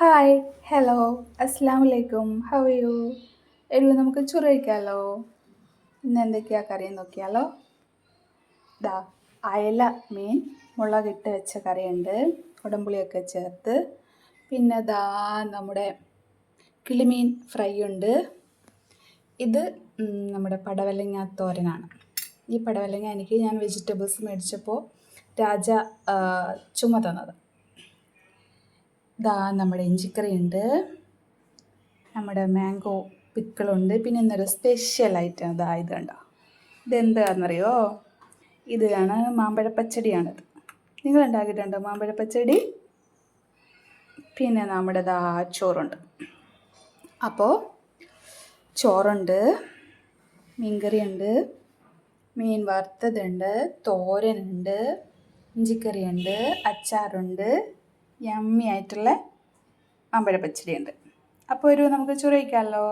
Hi, hello, അസ്സാം വലൈക്കും, how you? നമുക്ക് ചോറ് കഴിക്കാമല്ലോ. ഇന്ന് എന്തൊക്കെയാ കറി നോക്കിയാലോ. ദാ അയല മീൻ മുളകിട്ട് വെച്ച കറിയുണ്ട്, കുടംപുളിയൊക്കെ ചേർത്ത്. പിന്നെ നമ്മുടെ കിളിമീൻ ഫ്രൈ ഉണ്ട്. ഇത് നമ്മുടെ പടവലങ്ങ തോരനാണ്. ഈ പടവലങ്ങ ഞാൻ വെജിറ്റബിൾസ് മേടിച്ചപ്പോൾ രാജ ചുമ തന്നത്. നമ്മുടെ ഇഞ്ചിക്കറിയുണ്ട്, നമ്മുടെ മാംഗോ പിക്കിളുണ്ട്. പിന്നെ ഇന്നൊരു സ്പെഷ്യൽ ഐറ്റം ഇത് കണ്ടോ. ഇതെന്താണെന്നറിയോ? ഇതാണ് മാമ്പഴപ്പച്ചടിയാണിത്. നിങ്ങൾ ഉണ്ടാക്കിയിട്ടുണ്ടോ മാമ്പഴപ്പച്ചടി? പിന്നെ നമ്മുടെ ചോറുണ്ട്. അപ്പോൾ ചോറുണ്ട്, മീൻകറിയുണ്ട്, മീൻ വറുത്തതുണ്ട്, തോരനുണ്ട്, ഇഞ്ചിക്കറിയുണ്ട്, അച്ചാറുണ്ട്, യമ്മി ആയിട്ടുള്ള മാമ്പഴപ്പച്ചടിയുണ്ട്. അപ്പോൾ നമുക്ക് ചോറ് കഴിക്കാമല്ലോ.